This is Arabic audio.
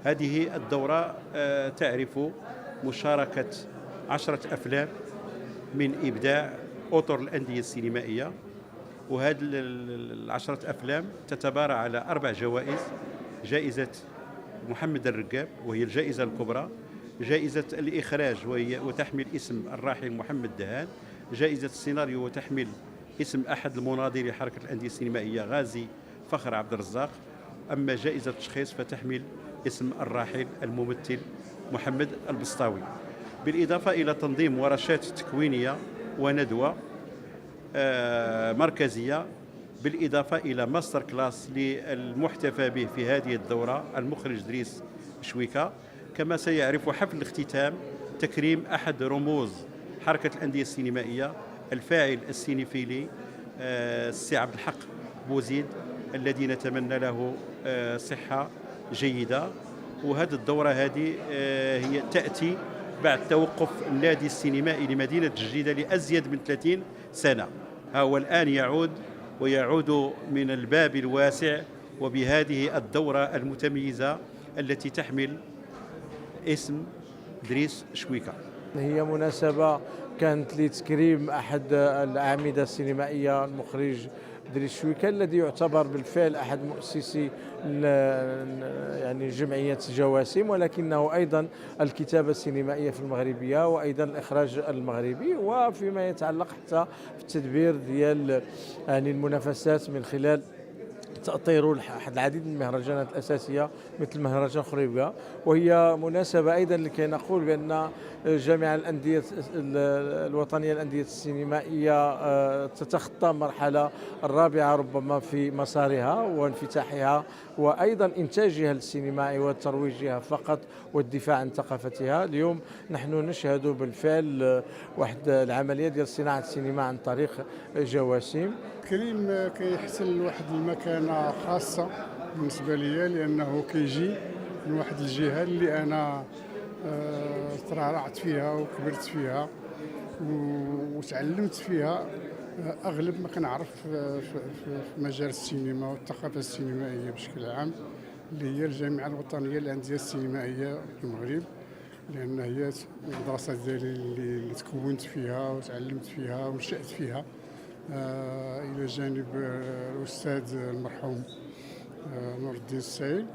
هذه الدورة تعرف مشاركة 10 أفلام من إبداع أطر الأندية السينمائية، وهذه العشرة أفلام تتبارى على 4 جوائز: جائزة محمد الرقاب وهي الجائزة الكبرى، جائزة الإخراج وتحمل اسم الراحل محمد دهان، جائزة السيناريو وتحمل اسم أحد المناضلين حركة الأندية السينمائية غازي فخر عبد الرزاق، أما جائزة التشخيص فتحمل اسم الراحل الممثل محمد البسطاوي، بالإضافة إلى تنظيم ورشات تكوينية وندوة مركزية، بالإضافة إلى ماستر كلاس للمحتفى به في هذه الدورة المخرج دريس شويكة. كما سيعرف حفل الاختتام تكريم أحد رموز حركة الأندية السينمائية، الفاعل السينيفيلي السي عبد الحق بوزيد، الذي نتمنى له صحة جيدة. وهذه الدورة هذه هي تأتي بعد توقف النادي السينمائي لمدينة جديدة لأزيد من 30 سنة. هو الآن يعود من الباب الواسع، وبهذه الدورة المتميزة التي تحمل اسم دريس شويكة. هي مناسبة كانت لتكريم أحد الأعمدة السينمائية المخرج دريس شويكة، الذي يعتبر بالفعل أحد مؤسسي يعني جمعية جواسم، ولكنه أيضا الكتابة السينمائية في المغربية وأيضا الإخراج المغربي، وفيما يتعلق حتى في التدبير ديال يعني المنافسات من خلال تأطير العديد من المهرجانات الأساسية مثل مهرجان خريبكا. وهي مناسبة أيضا لكي نقول بأن جامعة الأندية الوطنية للأندية السينمائية تتخطى المرحلة الرابعة ربما في مسارها وانفتاحها وأيضا إنتاجها السينمائي وترويجها فقط والدفاع عن ثقافتها. اليوم نحن نشهد بالفعل واحد العملية ديال صناعة السينما عن طريق جواسم. كريم كيحسن لواحد المكانة خاصة بالنسبة لي، لأنه كيجي من واحد الجهة اللي أنا ترعرعت فيها وكبرت فيها وتعلمت فيها أغلب ما كنعرف في مجال السينما والثقافة السينمائية بشكل عام، اللي هي الجامعة الوطنية للأندية السينمائية في المغرب، لأن هي المدرسة ديالي اللي تكونت فيها وتعلمت فيها ونشأت فيها إلى جانب الأستاذ المرحوم نور الدين السعيد.